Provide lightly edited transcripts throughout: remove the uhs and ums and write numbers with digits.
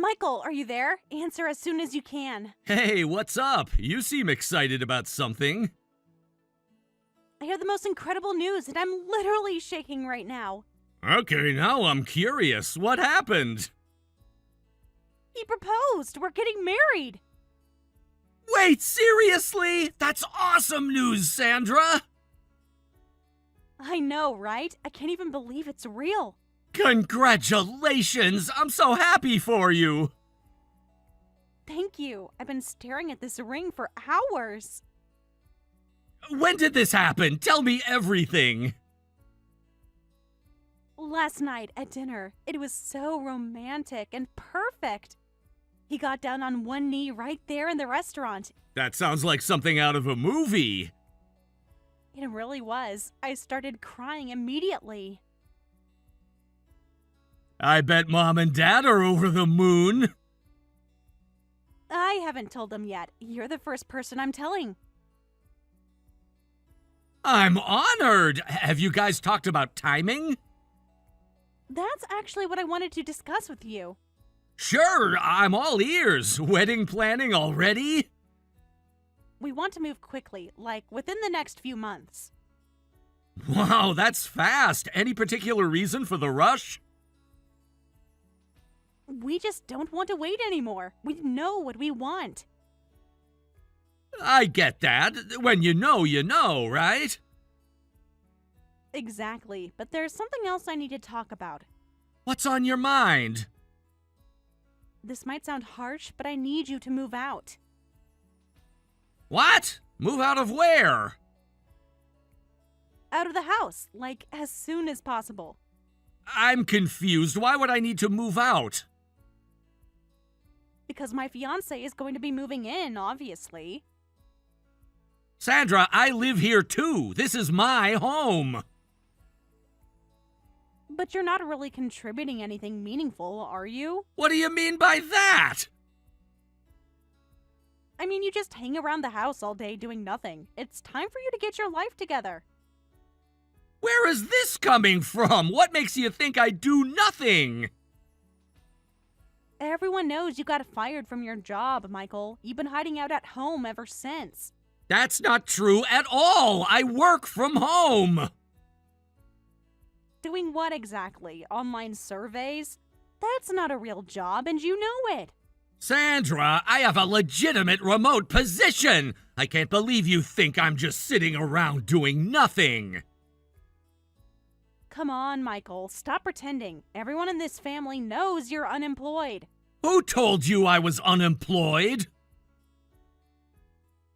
Michael, are you there? Answer as soon as you can. Hey, what's up? You seem excited about something. I have the most incredible news, and I'm literally shaking right now. Okay, now I'm curious. What happened? He proposed. We're getting married. Wait, seriously? That's awesome news, Sandra! I know, right? I can't even believe it's real. Congratulations! I'm so happy for you! Thank you. I've been staring at this ring for hours. When did this happen? Tell me everything! Last night at dinner, it was so romantic and perfect. He got down on one knee right there in the restaurant. That sounds like something out of a movie. It really was. I started crying immediately. I bet Mom and Dad are over the moon. I haven't told them yet. You're the first person I'm telling. I'm honored! Have you guys talked about timing? That's actually what I wanted to discuss with you. Sure, I'm all ears. Wedding planning already? We want to move quickly, like within the next few months. Wow, that's fast. Any particular reason for the rush? We just don't want to wait anymore. We know what we want. I get that. When you know, right? Exactly, but there's something else I need to talk about. What's on your mind? This might sound harsh, but I need you to move out. What? Move out of where? Out of the house, like as soon as possible. I'm confused. Why would I need to move out? Because my fiancé is going to be moving in, obviously. Sandra, I live here too. This is my home. But you're not really contributing anything meaningful, are you? What do you mean by that? I mean, you just hang around the house all day doing nothing. It's time for you to get your life together. Where is this coming from? What makes you think I do nothing? Everyone knows you got fired from your job, Michael. You've been hiding out at home ever since. That's not true at all. I work from home. Doing what exactly? Online surveys? That's not a real job, and you know it. Sandra, I have a legitimate remote position. I can't believe you think I'm just sitting around doing nothing. Come on, Michael. Stop pretending. Everyone in this family knows you're unemployed. Who told you I was unemployed?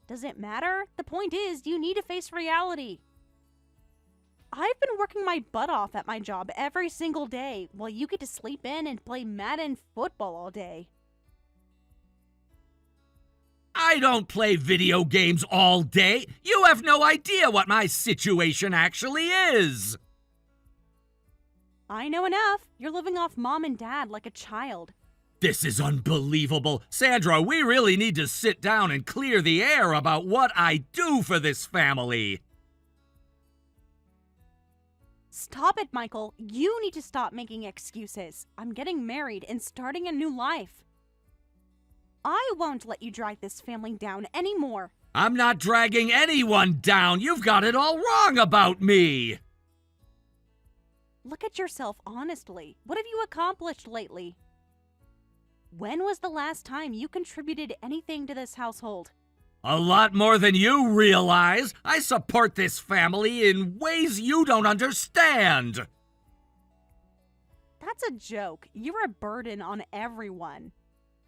Does it matter? The point is, you need to face reality. I've been working my butt off at my job every single day, while you get to sleep in and play Madden football all day. I don't play video games all day. You have no idea what my situation actually is. I know enough. You're living off mom and dad like a child. This is unbelievable. Sandra, we really need to sit down and clear the air about what I do for this family. Stop it, Michael. You need to stop making excuses. I'm getting married and starting a new life. I won't let you drag this family down anymore. I'm not dragging anyone down. You've got it all wrong about me. Look at yourself honestly. What have you accomplished lately? When was the last time you contributed anything to this household? A lot more than you realize. I support this family in ways you don't understand. That's a joke. You're a burden on everyone.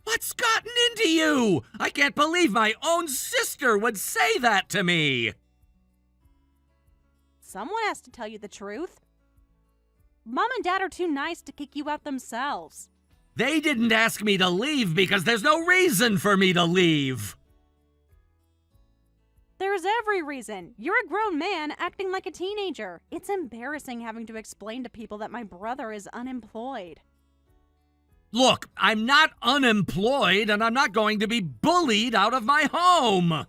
What's gotten into you? I can't believe my own sister would say that to me. Someone has to tell you the truth. Mom and Dad are too nice to kick you out themselves. They didn't ask me to leave because there's no reason for me to leave. There's every reason. You're a grown man acting like a teenager. It's embarrassing having to explain to people that my brother is unemployed. Look, I'm not unemployed and I'm not going to be bullied out of my home.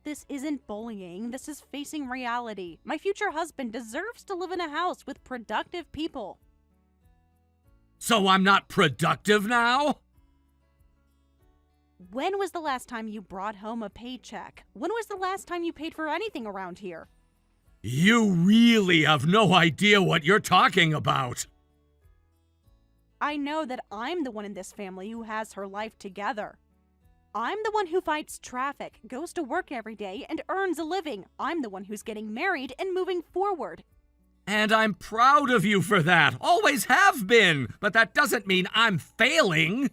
This isn't bullying. This is facing reality. My future husband deserves to live in a house with productive people. So I'm not productive now? When was the last time you brought home a paycheck? When was the last time you paid for anything around here? You really have no idea what you're talking about. I know that I'm the one in this family who has her life together. I'm the one who fights traffic, goes to work every day, and earns a living. I'm the one who's getting married and moving forward. And I'm proud of you for that. Always have been. But that doesn't mean I'm failing.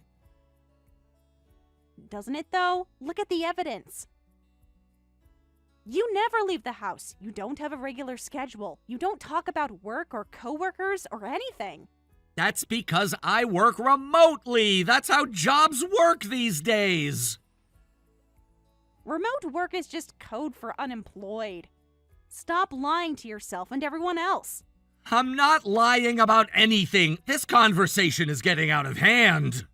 Doesn't it, though? Look at the evidence. You never leave the house. You don't have a regular schedule. You don't talk about work or coworkers or anything. That's because I work remotely. That's how jobs work these days. Remote work is just code for unemployed. Stop lying to yourself and everyone else. I'm not lying about anything. This conversation is getting out of hand.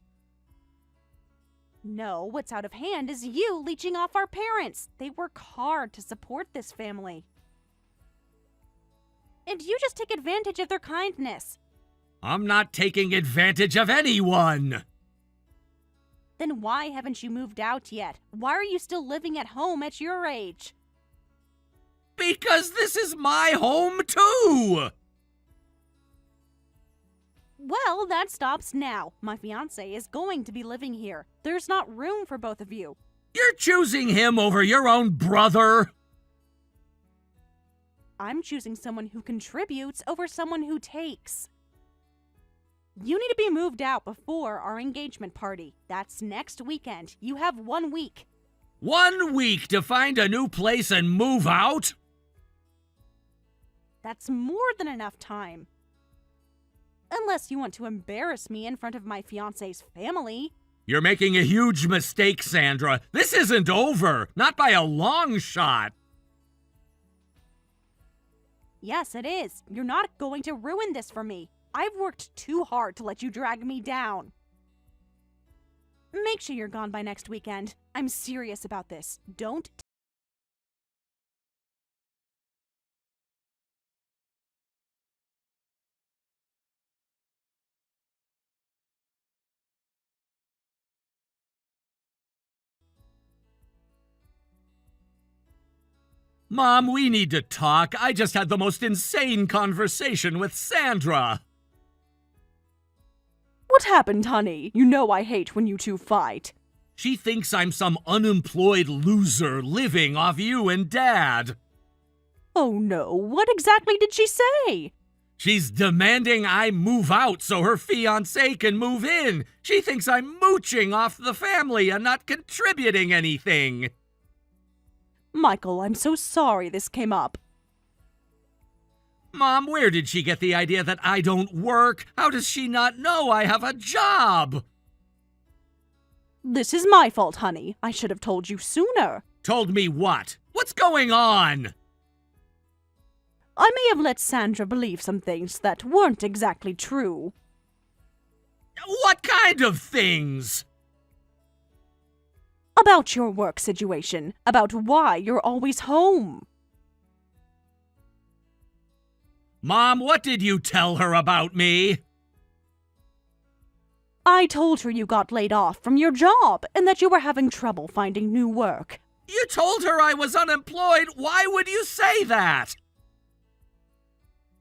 No, what's out of hand is you leeching off our parents. They work hard to support this family. And you just take advantage of their kindness. I'm not taking advantage of anyone. Then why haven't you moved out yet? Why are you still living at home at your age? Because this is my home too. Well, that stops now. My fiancé is going to be living here. There's not room for both of you. You're choosing him over your own brother. I'm choosing someone who contributes over someone who takes. You need to be moved out before our engagement party. That's next weekend. You have 1 week. 1 week to find a new place and move out? That's more than enough time. Unless you want to embarrass me in front of my fiancé's family. You're making a huge mistake, Sandra. This isn't over. Not by a long shot. Yes, it is. You're not going to ruin this for me. I've worked too hard to let you drag me down. Make sure you're gone by next weekend. I'm serious about this. Don't. Mom, we need to talk. I just had the most insane conversation with Sandra. What happened, honey? You know I hate when you two fight. She thinks I'm some unemployed loser living off you and Dad. Oh no, what exactly did she say? She's demanding I move out so her fiancé can move in. She thinks I'm mooching off the family and not contributing anything. Michael, I'm so sorry this came up. Mom, where did she get the idea that I don't work? How does she not know I have a job? This is my fault, honey. I should have told you sooner. Told me what? What's going on? I may have let Sandra believe some things that weren't exactly true. What kind of things? About your work situation. About why you're always home. Mom, what did you tell her about me? I told her you got laid off from your job and that you were having trouble finding new work. You told her I was unemployed. Why would you say that?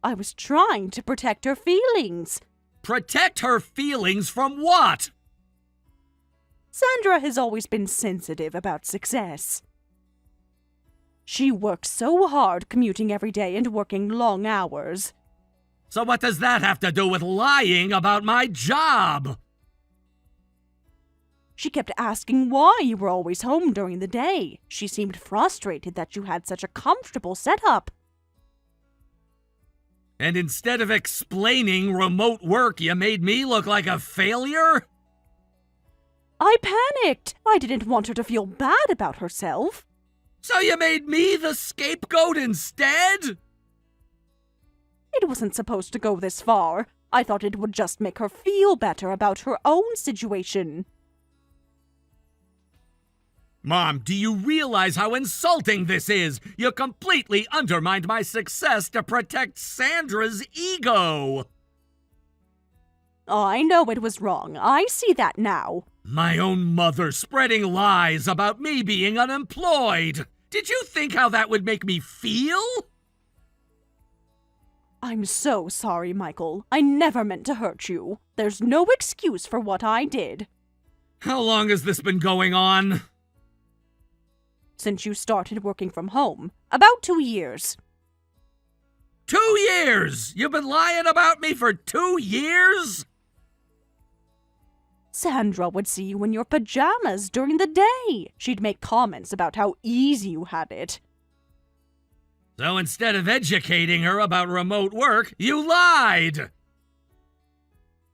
I was trying to protect her feelings. Protect her feelings from what? Sandra has always been sensitive about success. She works so hard commuting every day and working long hours. So what does that have to do with lying about my job? She kept asking why you were always home during the day. She seemed frustrated that you had such a comfortable setup. And instead of explaining remote work, you made me look like a failure? I panicked. I didn't want her to feel bad about herself. So you made me the scapegoat instead? It wasn't supposed to go this far. I thought it would just make her feel better about her own situation. Mom, do you realize how insulting this is? You completely undermined my success to protect Sandra's ego. I know it was wrong. I see that now. My own mother spreading lies about me being unemployed. Did you think how that would make me feel? I'm so sorry, Michael. I never meant to hurt you. There's no excuse for what I did. How long has this been going on? Since you started working from home. About 2 years. 2 years? You've been lying about me for 2 years? Sandra would see you in your pajamas during the day. She'd make comments about how easy you had it. So instead of educating her about remote work, you lied!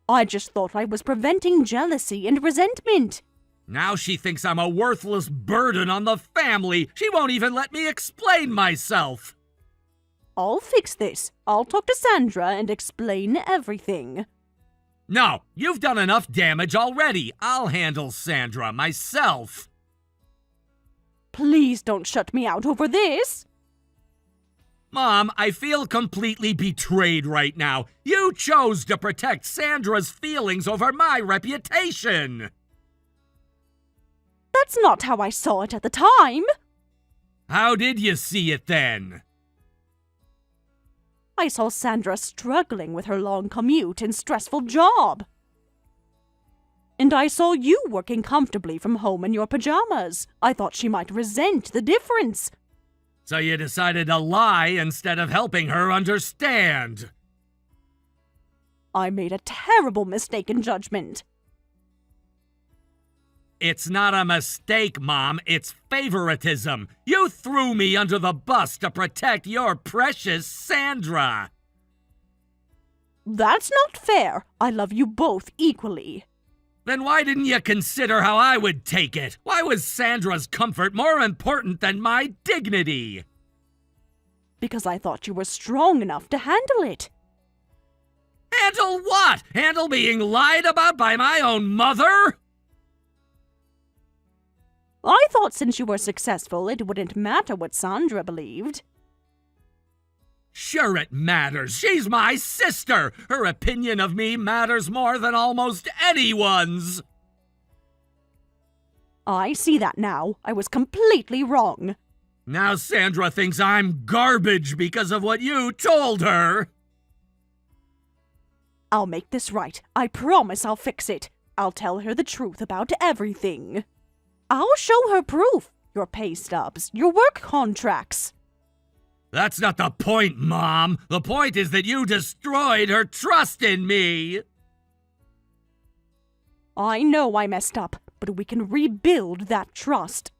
I just thought I was preventing jealousy and resentment. Now she thinks I'm a worthless burden on the family. She won't even let me explain myself. I'll fix this. I'll talk to Sandra and explain everything. No, you've done enough damage already. I'll handle Sandra myself. Please don't shut me out over this. Mom, I feel completely betrayed right now. You chose to protect Sandra's feelings over my reputation. That's not how I saw it at the time. How did you see it then? I saw Sandra struggling with her long commute and stressful job. And I saw you working comfortably from home in your pajamas. I thought she might resent the difference. So you decided to lie instead of helping her understand. I made a terrible mistake in judgment. It's not a mistake, Mom. It's favoritism. You threw me under the bus to protect your precious Sandra. That's not fair. I love you both equally. Then why didn't you consider how I would take it? Why was Sandra's comfort more important than my dignity? Because I thought you were strong enough to handle it. Handle what? Handle being lied about by my own mother? I thought since you were successful, it wouldn't matter what Sandra believed. Sure it matters. She's my sister. Her opinion of me matters more than almost anyone's. I see that now. I was completely wrong. Now Sandra thinks I'm garbage because of what you told her. I'll make this right. I promise I'll fix it. I'll tell her the truth about everything. I'll show her proof. Your pay stubs, your work contracts. That's not the point, Mom. The point is that you destroyed her trust in me. I know I messed up, but we can rebuild that trust.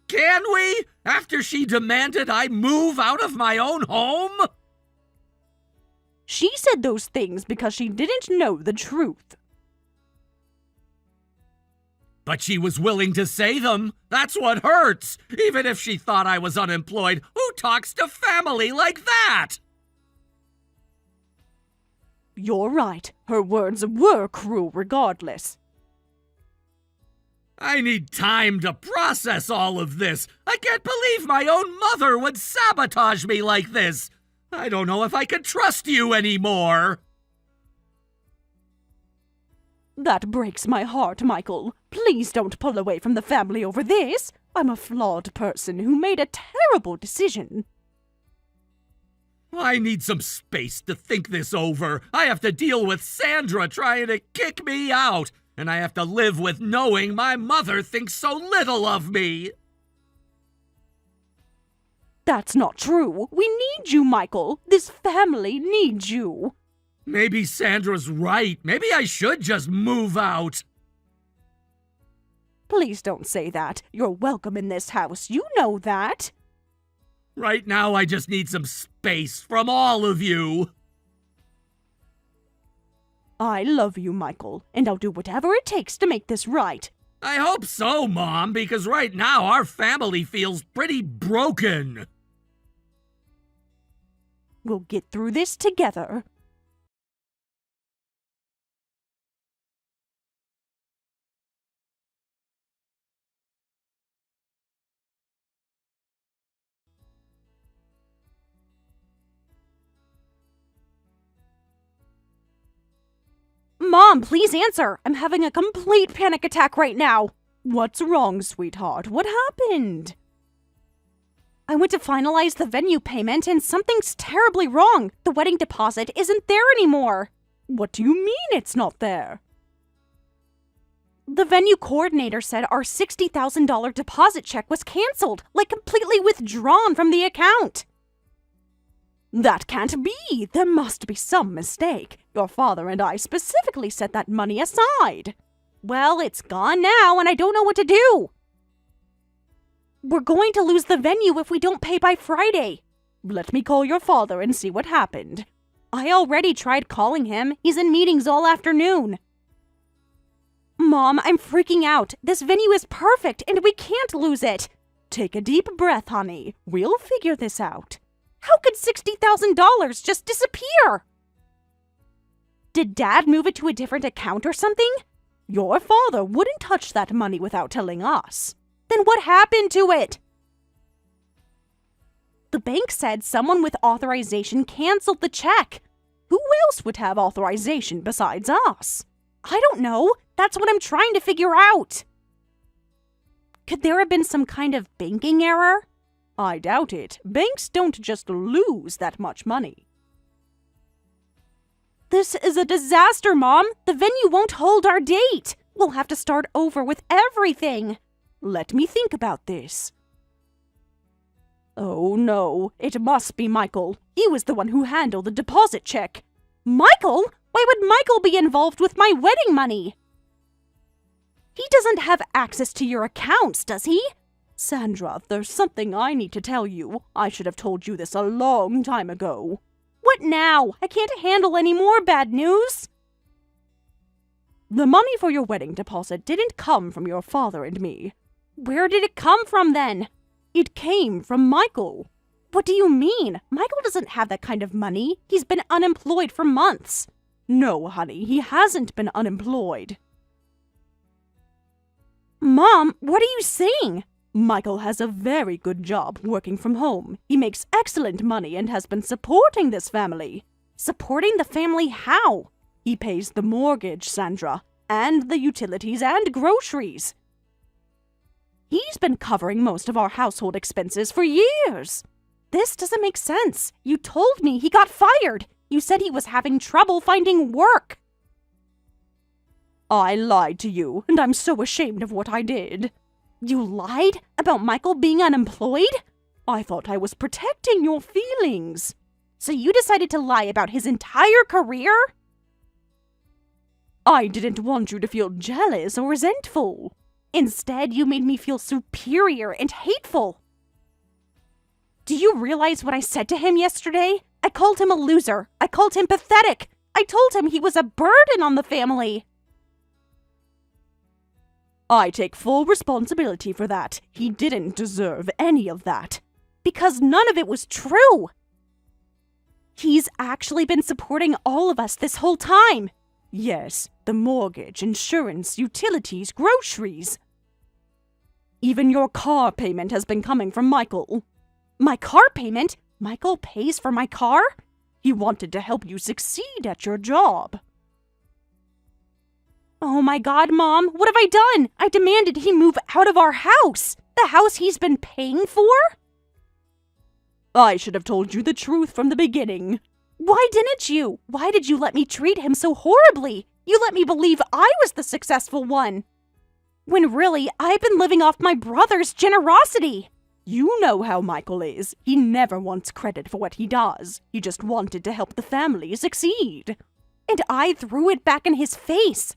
Can we? After she demanded I move out of my own home? She said those things because she didn't know the truth. But she was willing to say them. That's what hurts. Even if she thought I was unemployed, who talks to family like that? You're right. Her words were cruel regardless. I need time to process all of this. I can't believe my own mother would sabotage me like this. I don't know if I can trust you anymore. That breaks my heart, Michael. Please don't pull away from the family over this. I'm a flawed person who made a terrible decision. I need some space to think this over. I have to deal with Sandra trying to kick me out, and I have to live with knowing my mother thinks so little of me. That's not true. We need you, Michael. This family needs you. Maybe Sandra's right. Maybe I should just move out. Please don't say that. You're welcome in this house. You know that. Right now, I just need some space from all of you. I love you, Michael, and I'll do whatever it takes to make this right. I hope so, Mom, because right now our family feels pretty broken. We'll get through this together. Mom, please answer. I'm having a complete panic attack right now. What's wrong, sweetheart? What happened? I went to finalize the venue payment and something's terribly wrong. The wedding deposit isn't there anymore. What do you mean it's not there? The venue coordinator said our $60,000 deposit check was canceled, like completely withdrawn from the account. That can't be. There must be some mistake. Your father and I specifically set that money aside. Well, it's gone now and I don't know what to do. We're going to lose the venue if we don't pay by Friday. Let me call your father and see what happened. I already tried calling him. He's in meetings all afternoon. Mom, I'm freaking out. This venue is perfect and we can't lose it. Take a deep breath, honey. We'll figure this out. How could $60,000 just disappear? Did Dad move it to a different account or something? Your father wouldn't touch that money without telling us. Then what happened to it? The bank said someone with authorization canceled the check. Who else would have authorization besides us? I don't know. That's what I'm trying to figure out. Could there have been some kind of banking error? I doubt it. Banks don't just lose that much money. This is a disaster, Mom. The venue won't hold our date. We'll have to start over with everything. Let me think about this. Oh no, it must be Michael. He was the one who handled the deposit check. Michael? Why would Michael be involved with my wedding money? He doesn't have access to your accounts, does he? Sandra, there's something I need to tell you. I should have told you this a long time ago. What now? I can't handle any more bad news. The money for your wedding deposit didn't come from your father and me. Where did it come from then? It came from Michael. What do you mean? Michael doesn't have that kind of money. He's been unemployed for months. No, honey, he hasn't been unemployed. Mom, what are you saying? Michael has a very good job working from home. He makes excellent money and has been supporting this family. Supporting the family how? He pays the mortgage, Sandra, and the utilities and groceries. He's been covering most of our household expenses for years. This doesn't make sense. You told me he got fired. You said he was having trouble finding work. I lied to you, and I'm so ashamed of what I did. You lied about Michael being unemployed? I thought I was protecting your feelings. So you decided to lie about his entire career? I didn't want you to feel jealous or resentful. Instead, you made me feel superior and hateful. Do you realize what I said to him yesterday? I called him a loser. I called him pathetic. I told him he was a burden on the family. I take full responsibility for that. He didn't deserve any of that. Because none of it was true. He's actually been supporting all of us this whole time. Yes, the mortgage, insurance, utilities, groceries. Even your car payment has been coming from Michael. My car payment? Michael pays for my car? He wanted to help you succeed at your job. Oh my God, Mom, what have I done? I demanded he move out of our house. The house he's been paying for? I should have told you the truth from the beginning. Why didn't you? Why did you let me treat him so horribly? You let me believe I was the successful one. When really, I've been living off my brother's generosity. You know how Michael is. He never wants credit for what he does. He just wanted to help the family succeed. And I threw it back in his face.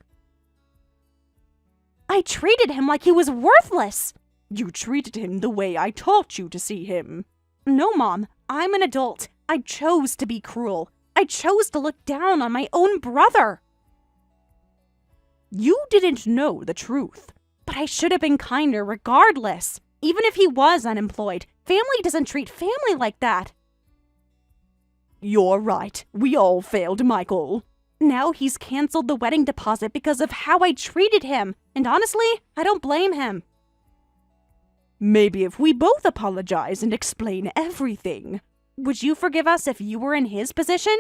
I treated him like he was worthless. You treated him the way I taught you to see him. No, Mom, I'm an adult. I chose to be cruel. I chose to look down on my own brother. You didn't know the truth, but I should have been kinder regardless. Even if he was unemployed, family doesn't treat family like that. You're right. We all failed Michael. Now he's canceled the wedding deposit because of how I treated him, and honestly, I don't blame him. Maybe if we both apologize and explain everything. Would you forgive us if you were in his position?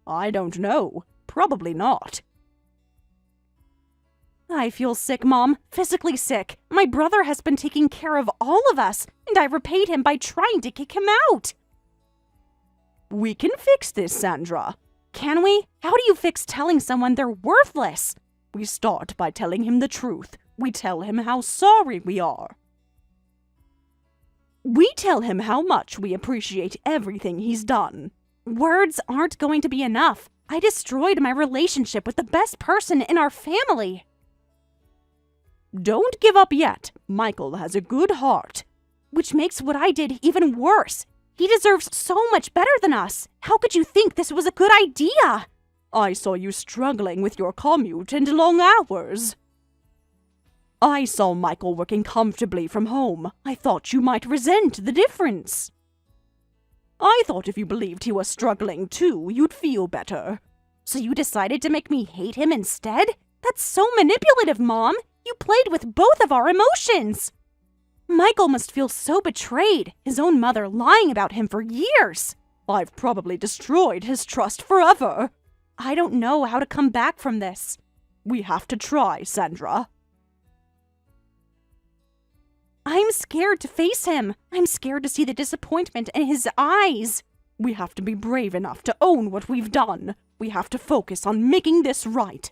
I don't know. Probably not. I feel sick, Mom. Physically sick. My brother has been taking care of all of us, and I repaid him by trying to kick him out. We can fix this, Sandra. Can we? How do you fix telling someone they're worthless? We start by telling him the truth. We tell him how sorry we are. We tell him how much we appreciate everything he's done. Words aren't going to be enough. I destroyed my relationship with the best person in our family. Don't give up yet. Michael has a good heart. Which makes what I did even worse. He deserves so much better than us. How could you think this was a good idea? I saw you struggling with your commute and long hours. I saw Michael working comfortably from home. I thought you might resent the difference. I thought if you believed he was struggling too, you'd feel better. So you decided to make me hate him instead? That's so manipulative, Mom. You played with both of our emotions. Michael must feel so betrayed, his own mother lying about him for years. I've probably destroyed his trust forever. I don't know how to come back from this. We have to try, Sandra. I'm scared to face him. I'm scared to see the disappointment in his eyes. We have to be brave enough to own what we've done. We have to focus on making this right.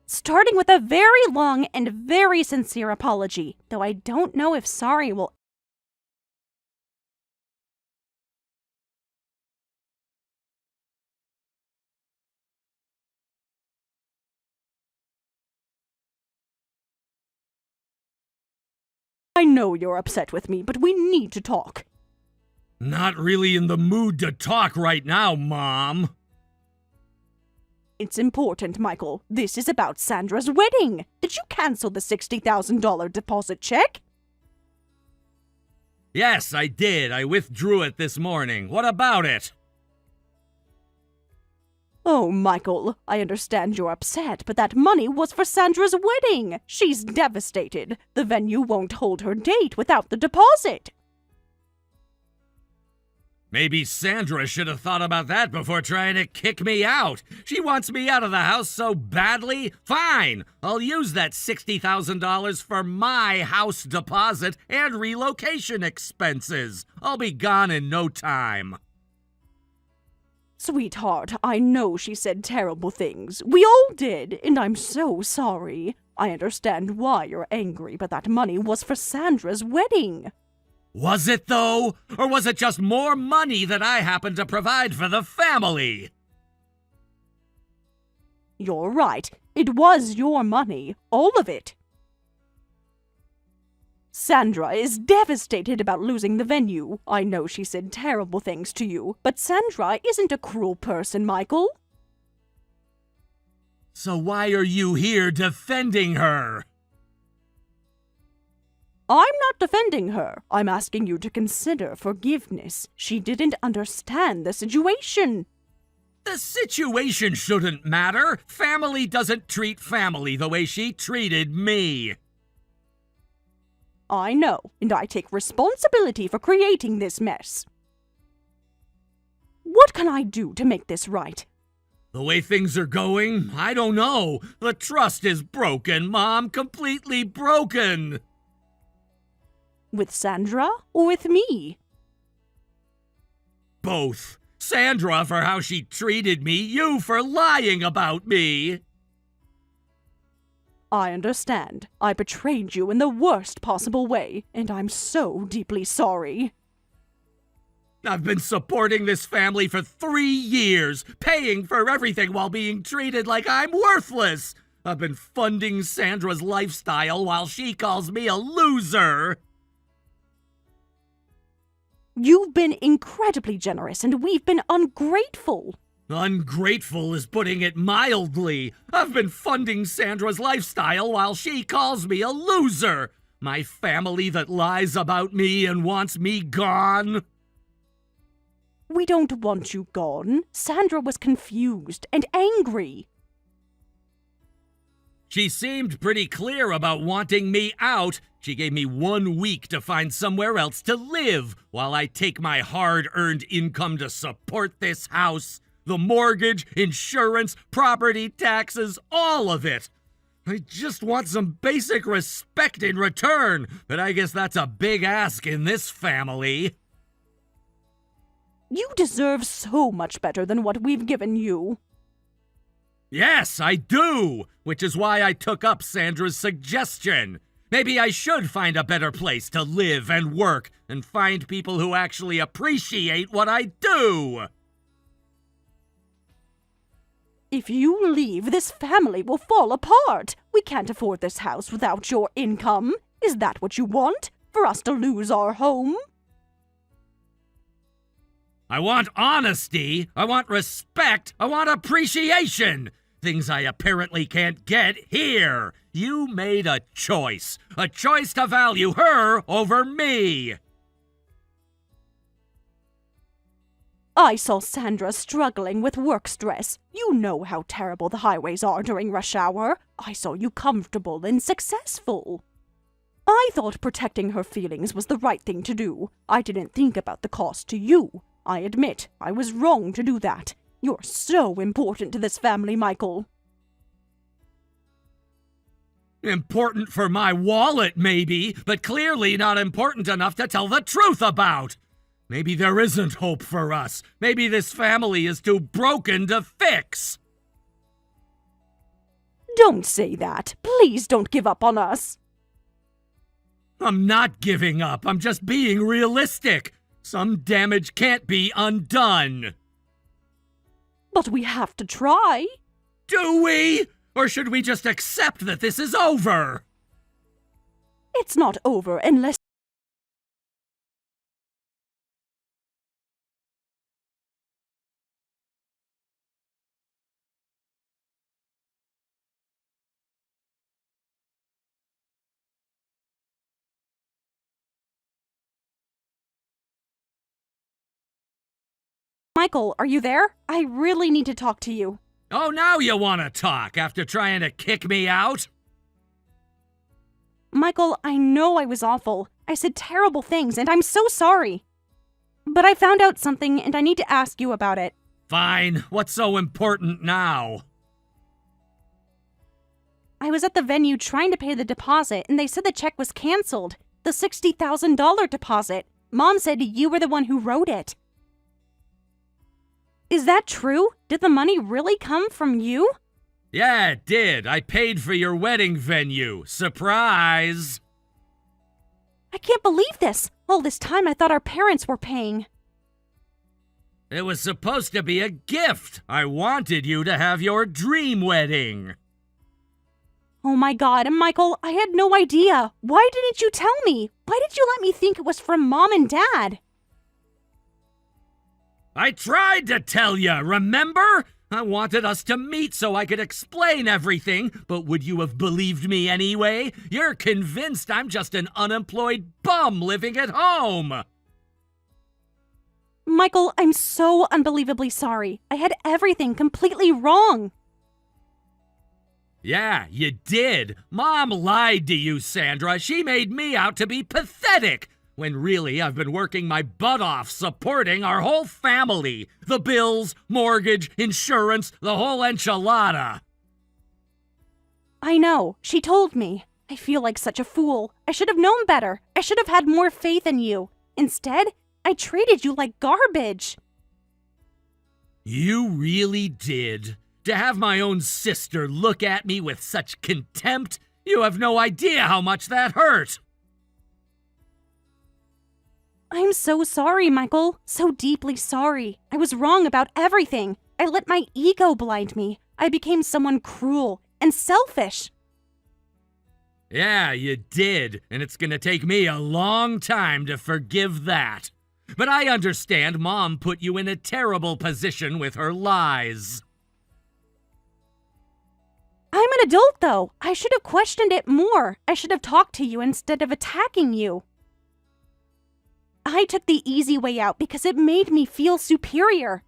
Starting with a very long and very sincere apology, though I don't know if sorry will. I know you're upset with me, but we need to talk. Not really in the mood to talk right now, Mom. It's important, Michael. This is about Sandra's wedding. Did you cancel the $60,000 deposit check? Yes, I did. I withdrew it this morning. What about it? Oh, Michael, I understand you're upset, but that money was for Sandra's wedding. She's devastated. The venue won't hold her date without the deposit. Maybe Sandra should have thought about that before trying to kick me out. She wants me out of the house so badly. Fine, I'll use that $60,000 for my house deposit and relocation expenses. I'll be gone in no time. Sweetheart, I know she said terrible things. We all did, and I'm so sorry. I understand why you're angry, but that money was for Sandra's wedding. Was it, though? Or was it just more money that I happened to provide for the family? You're right. It was your money. All of it. Sandra is devastated about losing the venue. I know she said terrible things to you, but Sandra isn't a cruel person, Michael. So why are you here defending her? I'm not defending her. I'm asking you to consider forgiveness. She didn't understand the situation. The situation shouldn't matter. Family doesn't treat family the way she treated me. I know, and I take responsibility for creating this mess. What can I do to make this right? The way things are going, I don't know. The trust is broken, Mom. Completely broken. With Sandra or with me? Both. Sandra for how she treated me, you for lying about me. I understand. I betrayed you in the worst possible way, and I'm so deeply sorry. I've been supporting this family for 3 years, paying for everything while being treated like I'm worthless. I've been funding Sandra's lifestyle while she calls me a loser. You've been incredibly generous, and we've been ungrateful. Ungrateful is putting it mildly. I've been funding Sandra's lifestyle while she calls me a loser. My family that lies about me and wants me gone. We don't want you gone. Sandra was confused and angry. She seemed pretty clear about wanting me out. She gave me 1 week to find somewhere else to live while I take my hard-earned income to support this house. The mortgage, insurance, property taxes, all of it. I just want some basic respect in return, but I guess that's a big ask in this family. You deserve so much better than what we've given you. Yes, I do, which is why I took up Sandra's suggestion. Maybe I should find a better place to live and work and find people who actually appreciate what I do. If you leave, this family will fall apart. We can't afford this house without your income. Is that what you want? For us to lose our home? I want honesty, I want respect, I want appreciation. Things I apparently can't get here. You made a choice to value her over me. I saw Sandra struggling with work stress. You know how terrible the highways are during rush hour. I saw you comfortable and successful. I thought protecting her feelings was the right thing to do. I didn't think about the cost to you. I admit I was wrong to do that. You're so important to this family, Michael. Important for my wallet, maybe, but clearly not important enough to tell the truth about. Maybe there isn't hope for us. Maybe this family is too broken to fix. Don't say that. Please don't give up on us. I'm not giving up. I'm just being realistic. Some damage can't be undone. But we have to try. Do we? Or should we just accept that this is over? It's not over unless... Michael, are you there? I really need to talk to you. Oh, now you want to talk after trying to kick me out? Michael, I know I was awful. I said terrible things, and I'm so sorry. But I found out something, and I need to ask you about it. Fine. What's so important now? I was at the venue trying to pay the deposit, and they said the check was canceled. The $60,000 deposit. Mom said you were the one who wrote it. Is that true? Did the money really come from you? Yeah, it did. I paid for your wedding venue. Surprise! I can't believe this. All this time I thought our parents were paying. It was supposed to be a gift. I wanted you to have your dream wedding. Oh my God, Michael, I had no idea. Why didn't you tell me? Why did you let me think it was from Mom and Dad? I tried to tell you, remember? I wanted us to meet so I could explain everything, but would you have believed me anyway? You're convinced I'm just an unemployed bum living at home. Michael, I'm so unbelievably sorry. I had everything completely wrong. Yeah, you did. Mom lied to you, Sandra. She made me out to be pathetic. When really, I've been working my butt off supporting our whole family. The bills, mortgage, insurance, the whole enchilada. I know. She told me. I feel like such a fool. I should have known better. I should have had more faith in you. Instead, I treated you like garbage. You really did. To have my own sister look at me with such contempt, you have no idea how much that hurt. I'm so sorry, Michael. So deeply sorry. I was wrong about everything. I let my ego blind me. I became someone cruel and selfish. Yeah, you did, and it's gonna take me a long time to forgive that. But I understand Mom put you in a terrible position with her lies. I'm an adult, though. I should have questioned it more. I should have talked to you instead of attacking you. I took the easy way out because it made me feel superior.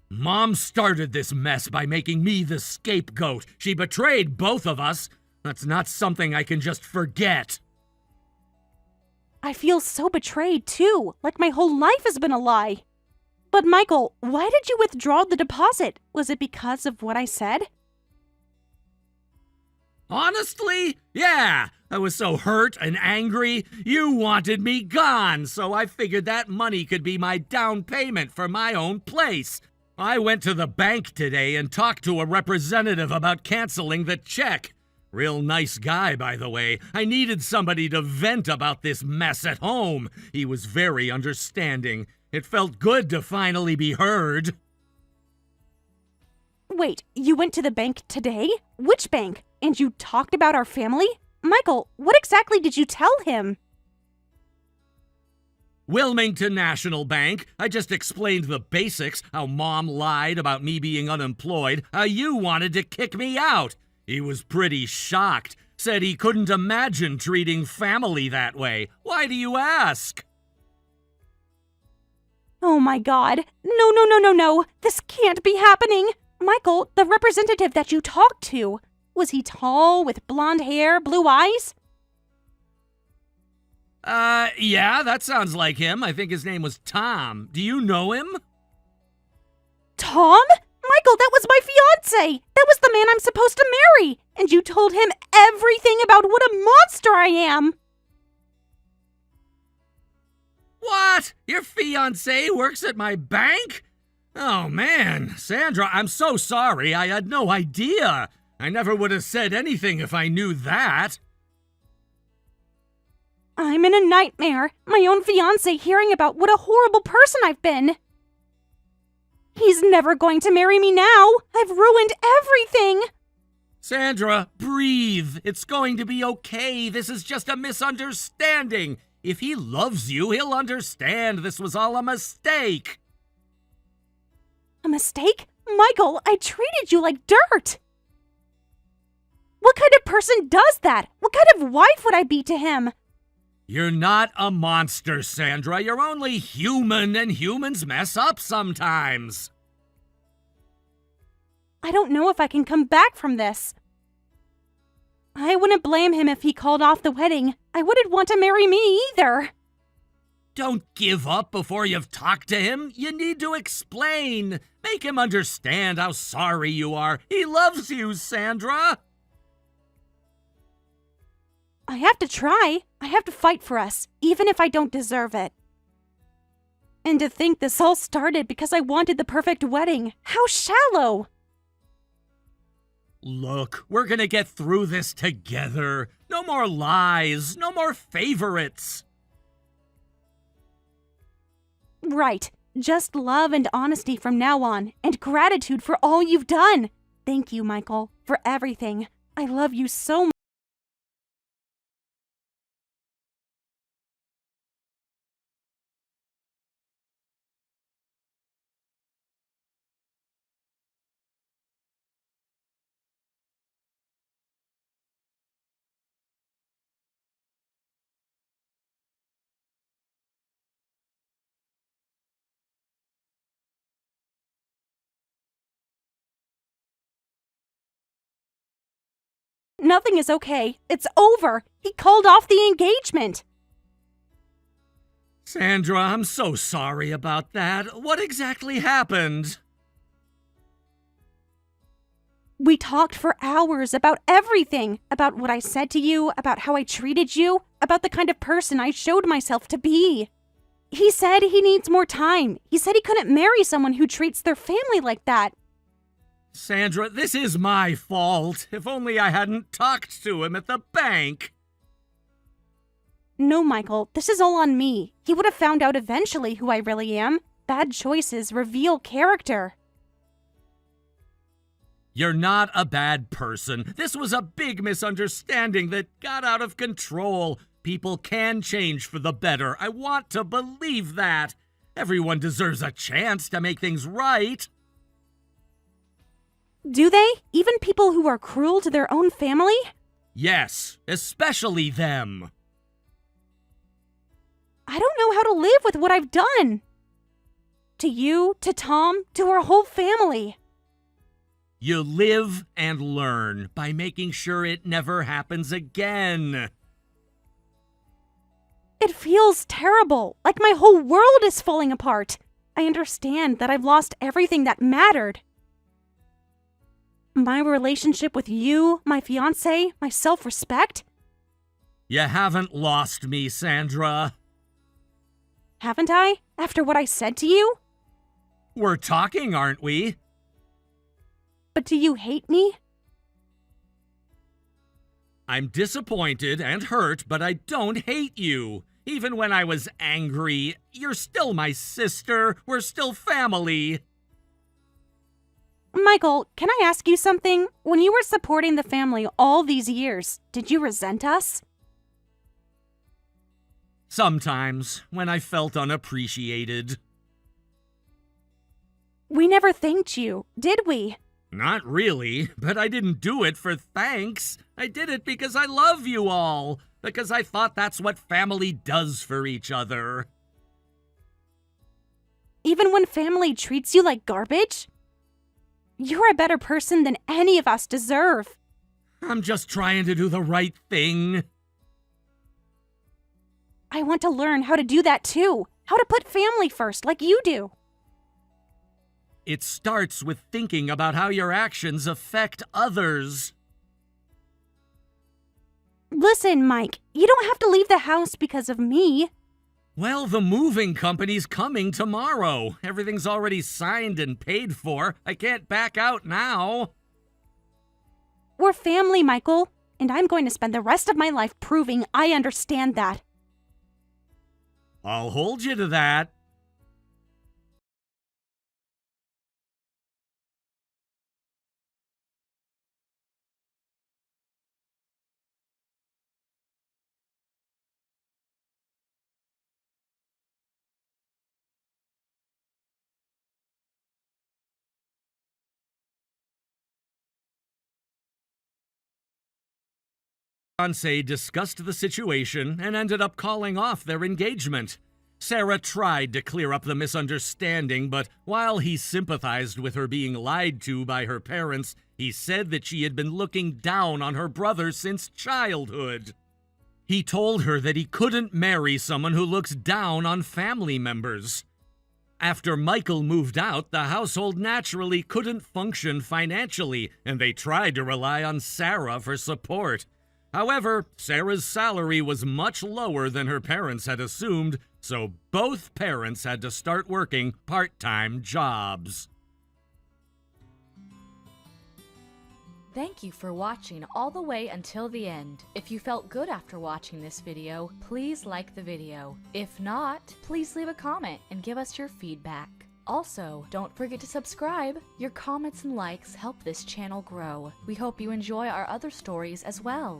Mom started this mess by making me the scapegoat. She betrayed both of us. That's not something I can just forget. I feel so betrayed, too, like my whole life has been a lie. But Michael, why did you withdraw the deposit? Was it because of what I said? Honestly? Yeah. I was so hurt and angry. You wanted me gone, so I figured that money could be my down payment for my own place. I went to the bank today and talked to a representative about canceling the check. Real nice guy, by the way. I needed somebody to vent about this mess at home. He was very understanding. It felt good to finally be heard. Wait, you went to the bank today? Which bank? And you talked about our family? Michael, what exactly did you tell him? Wilmington National Bank. I just explained the basics, how Mom lied about me being unemployed, how you wanted to kick me out. He was pretty shocked, said he couldn't imagine treating family that way. Why do you ask? Oh my God. No. This can't be happening. Michael, the representative that you talked to, was he tall with blonde hair, blue eyes? Yeah, that sounds like him. I think his name was Tom. Do you know him? Tom? Michael, that was my fiancé! That was the man I'm supposed to marry! And you told him everything about what a monster I am! What? Your fiancé works at my bank? Oh man, Sandra, I'm so sorry. I had no idea. I never would have said anything if I knew that. I'm in a nightmare. My own fiancé hearing about what a horrible person I've been. He's never going to marry me now. I've ruined everything. Sandra, breathe. It's going to be okay. This is just a misunderstanding. If he loves you, he'll understand this was all a mistake. A mistake? Michael, I treated you like dirt. What kind of person does that? What kind of wife would I be to him? You're not a monster, Sandra. You're only human, and humans mess up sometimes. I don't know if I can come back from this. I wouldn't blame him if he called off the wedding. I wouldn't want to marry me either. Don't give up before you've talked to him. You need to explain. Make him understand how sorry you are. He loves you, Sandra. I have to try. I have to fight for us, even if I don't deserve it. And to think this all started because I wanted the perfect wedding. How shallow! Look, we're gonna get through this together. No more lies, no more favorites. Right. Just love and honesty from now on, and gratitude for all you've done. Thank you, Michael, for everything. I love you so much. Nothing is okay. It's over. He called off the engagement. Sandra, I'm so sorry about that. What exactly happened? We talked for hours about everything. About what I said to you, about how I treated you, about the kind of person I showed myself to be. He said he needs more time. He said he couldn't marry someone who treats their family like that. Sandra, this is my fault. If only I hadn't talked to him at the bank. No, Michael, this is all on me. He would have found out eventually who I really am. Bad choices reveal character. You're not a bad person. This was a big misunderstanding that got out of control. People can change for the better. I want to believe that. Everyone deserves a chance to make things right. Do they? Even people who are cruel to their own family? Yes, especially them. I don't know how to live with what I've done. To you, to Tom, to our whole family. You live and learn by making sure it never happens again. It feels terrible, like my whole world is falling apart. I understand that I've lost everything that mattered. My relationship with you, my fiancé, my self-respect? You haven't lost me, Sandra. Haven't I? After what I said to you? We're talking, aren't we? But do you hate me? I'm disappointed and hurt, but I don't hate you. Even when I was angry, you're still my sister. We're still family. Michael, can I ask you something? When you were supporting the family all these years, did you resent us? Sometimes, when I felt unappreciated. We never thanked you, did we? Not really, but I didn't do it for thanks. I did it because I love you all. Because I thought that's what family does for each other. Even when family treats you like garbage? You're a better person than any of us deserve. I'm just trying to do the right thing. I want to learn how to do that too. How to put family first, like you do. It starts with thinking about how your actions affect others. Listen, Mike, you don't have to leave the house because of me. Well, the moving company's coming tomorrow. Everything's already signed and paid for. I can't back out now. We're family, Michael, and I'm going to spend the rest of my life proving I understand that. I'll hold you to that. Fiancé discussed the situation and ended up calling off their engagement. Sarah tried to clear up the misunderstanding, but while he sympathized with her being lied to by her parents, he said that she had been looking down on her brother since childhood. He told her that he couldn't marry someone who looks down on family members. After Michael moved out, the household naturally couldn't function financially, and they tried to rely on Sarah for support. However, Sarah's salary was much lower than her parents had assumed, so both parents had to start working part-time jobs. Thank you for watching all the way until the end. If you felt good after watching this video, please like the video. If not, please leave a comment and give us your feedback. Also, don't forget to subscribe. Your comments and likes help this channel grow. We hope you enjoy our other stories as well.